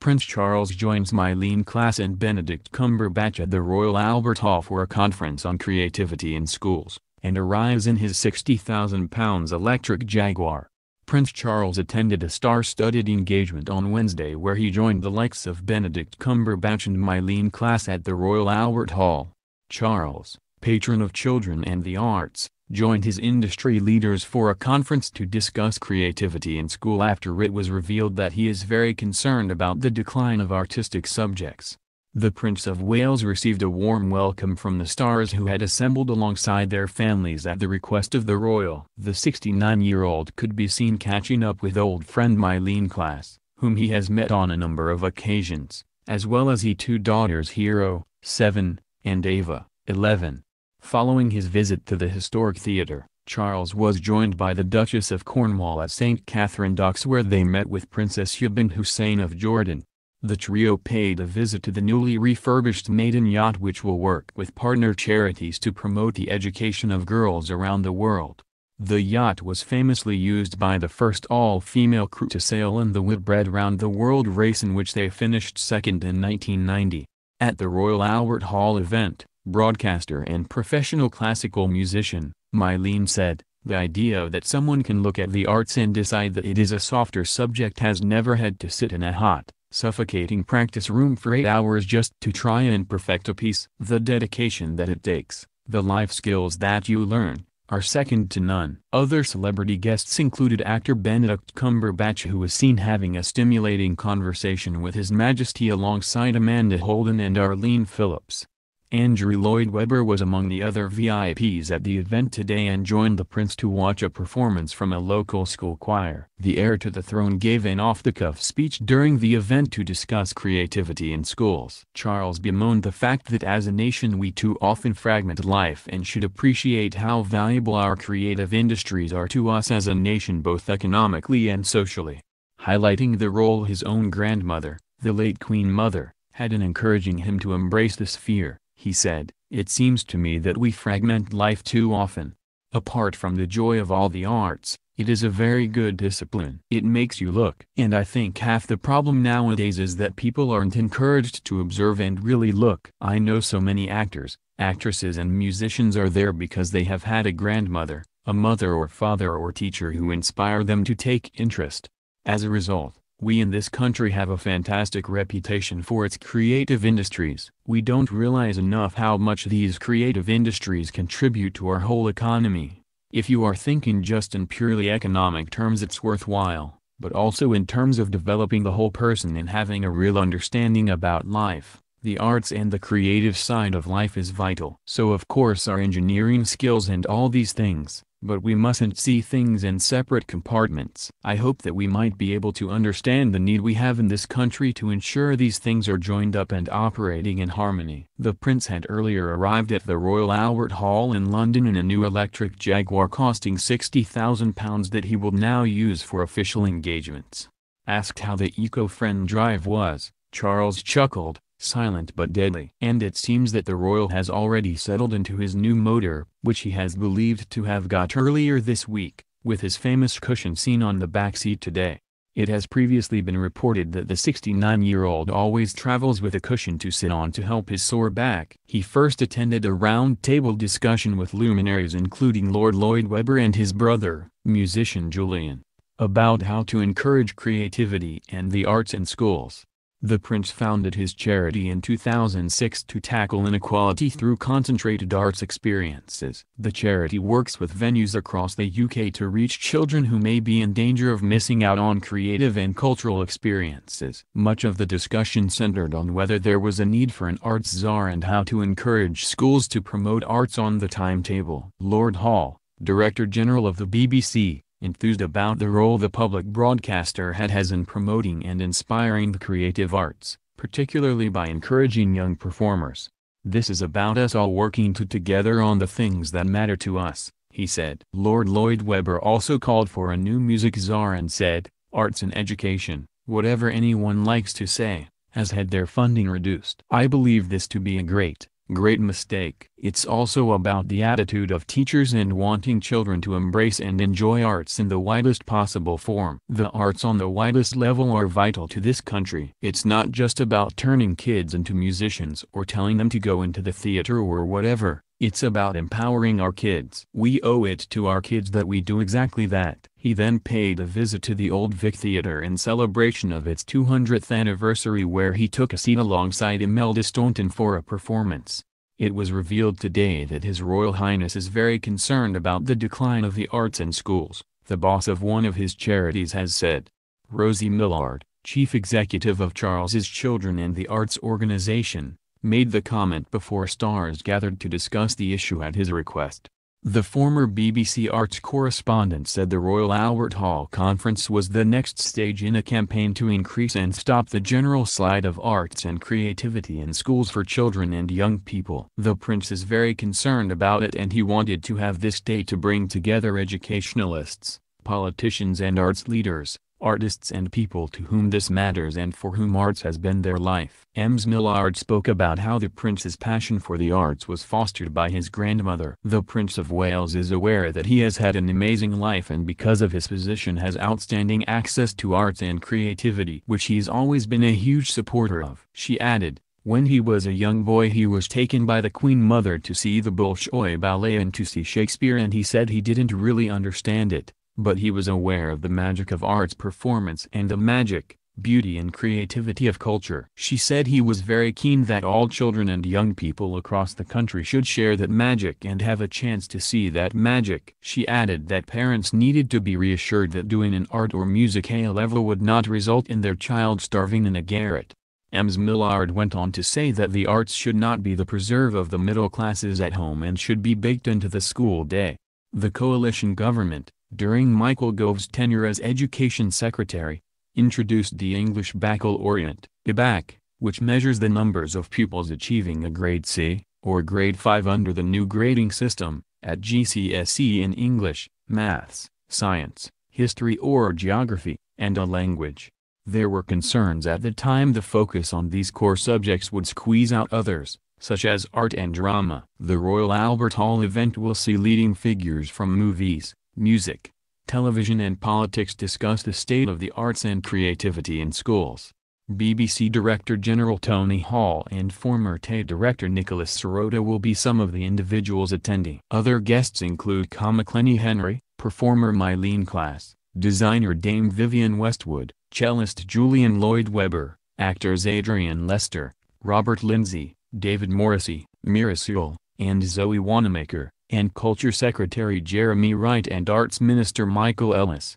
Prince Charles joins Myleene Klass and Benedict Cumberbatch at the Royal Albert Hall for a conference on creativity in schools, and arrives in his £60,000 electric Jaguar. Prince Charles attended a star-studded engagement on Wednesday where he joined the likes of Benedict Cumberbatch and Myleene Klass at the Royal Albert Hall. Charles, patron of children and the arts, joined his industry leaders for a conference to discuss creativity in school after it was revealed that he is very concerned about the decline of artistic subjects. The Prince of Wales received a warm welcome from the stars who had assembled alongside their families at the request of the royal. The 69-year-old could be seen catching up with old friend Myleene Klass, whom he has met on a number of occasions, as well as his two daughters Hero, 7, and Ava, 11. Following his visit to the historic theatre, Charles was joined by the Duchess of Cornwall at St. Catherine Docks where they met with Princess bint Hussein of Jordan. The trio paid a visit to the newly refurbished maiden yacht which will work with partner charities to promote the education of girls around the world. The yacht was famously used by the first all-female crew to sail in the Whitbread Round the World race in which they finished second in 1990. At the Royal Albert Hall event, broadcaster and professional classical musician, Myleene said, "The idea that someone can look at the arts and decide that it is a softer subject has never had to sit in a hot, suffocating practice room for 8 hours just to try and perfect a piece. The dedication that it takes, the life skills that you learn, are second to none." Other celebrity guests included actor Benedict Cumberbatch who was seen having a stimulating conversation with His Majesty alongside Amanda Holden and Arlene Phillips. Andrew Lloyd Webber was among the other VIPs at the event today and joined the prince to watch a performance from a local school choir. The heir to the throne gave an off-the-cuff speech during the event to discuss creativity in schools. Charles bemoaned the fact that as a nation we too often fragment life and should appreciate how valuable our creative industries are to us as a nation both economically and socially. Highlighting the role his own grandmother, the late Queen Mother, had in encouraging him to embrace the sphere. He said, "It seems to me that we fragment life too often. Apart from the joy of all the arts, it is a very good discipline. It makes you look." And I think half the problem nowadays is that people aren't encouraged to observe and really look. I know so many actors, actresses and musicians are there because they have had a grandmother, a mother or father or teacher who inspire them to take interest. As a result, we in this country have a fantastic reputation for its creative industries. We don't realize enough how much these creative industries contribute to our whole economy. If you are thinking just in purely economic terms it's worthwhile, but also in terms of developing the whole person and having a real understanding about life, the arts and the creative side of life is vital. So of course our engineering skills and all these things. But we mustn't see things in separate compartments. I hope that we might be able to understand the need we have in this country to ensure these things are joined up and operating in harmony. The prince had earlier arrived at the Royal Albert Hall in London in a new electric Jaguar costing £60,000 that he will now use for official engagements. Asked how the eco-friendly drive was, Charles chuckled, "Silent but deadly." And it seems that the royal has already settled into his new motor, which he has believed to have got earlier this week, with his famous cushion seen on the back seat today. It has previously been reported that the 69-year-old always travels with a cushion to sit on to help his sore back. He first attended a round-table discussion with luminaries including Lord Lloyd Webber and his brother, musician Julian, about how to encourage creativity and the arts in schools. The prince founded his charity in 2006 to tackle inequality through concentrated arts experiences. The charity works with venues across the UK to reach children who may be in danger of missing out on creative and cultural experiences. Much of the discussion centered on whether there was a need for an arts czar and how to encourage schools to promote arts on the timetable. Lord Hall, Director General of the BBC, enthused about the role the public broadcaster has in promoting and inspiring the creative arts, particularly by encouraging young performers. "This is about us all working together on the things that matter to us," he said. Lord Lloyd Webber also called for a new music czar and said, "Arts and education, whatever anyone likes to say, has had their funding reduced. I believe this to be a great, Great mistake. It's also about the attitude of teachers and wanting children to embrace and enjoy arts in the widest possible form. The arts on the widest level are vital to this country. It's not just about turning kids into musicians or telling them to go into the theater or whatever. It's about empowering our kids. We owe it to our kids that we do exactly that. He then paid a visit to the Old Vic Theatre in celebration of its 200th anniversary, where he took a seat alongside Imelda Staunton for a performance. It was revealed today that His Royal Highness is very concerned about the decline of the arts in schools, the boss of one of his charities has said. Rosie Millard, chief executive of Charles's Children and the Arts Organization, made the comment before stars gathered to discuss the issue at his request. The former BBC arts correspondent said the Royal Albert Hall conference was the next stage in a campaign to increase and stop the general slide of arts and creativity in schools for children and young people. The Prince is very concerned about it, and he wanted to have this day to bring together educationalists, politicians and arts leaders, artists and people to whom this matters and for whom arts has been their life. Ms. Millard spoke about how the Prince's passion for the arts was fostered by his grandmother. The Prince of Wales is aware that he has had an amazing life, and because of his position has outstanding access to arts and creativity, which he's always been a huge supporter of. She added, when he was a young boy he was taken by the Queen Mother to see the Bolshoi Ballet and to see Shakespeare, and he said he didn't really understand it, but he was aware of the magic of arts performance and the magic, beauty and creativity of culture. She said he was very keen that all children and young people across the country should share that magic and have a chance to see that magic. She added that parents needed to be reassured that doing an art or music A-level would not result in their child starving in a garret. Ms. Millard went on to say that the arts should not be the preserve of the middle classes at home and should be baked into the school day. The coalition government, during Michael Gove's tenure as Education Secretary, introduced the English Baccalaureate, (EBAC), which measures the numbers of pupils achieving a grade C, or grade 5 under the new grading system, at GCSE in English, maths, science, history or geography, and a language. There were concerns at the time the focus on these core subjects would squeeze out others, such as art and drama. The Royal Albert Hall event will see leading figures from movies, music, television and politics discuss the state of the arts and creativity in schools. BBC Director General Tony Hall and former Tate Director Nicholas Sirota will be some of the individuals attending. Other guests include comic Lenny Henry, performer Myleene Klass, designer Dame Vivienne Westwood, cellist Julian Lloyd-Webber, actors Adrian Lester, Robert Lindsay, David Morrissey, Mira Sewell, and Zoe Wanamaker, and Culture Secretary Jeremy Wright and Arts Minister Michael Ellis.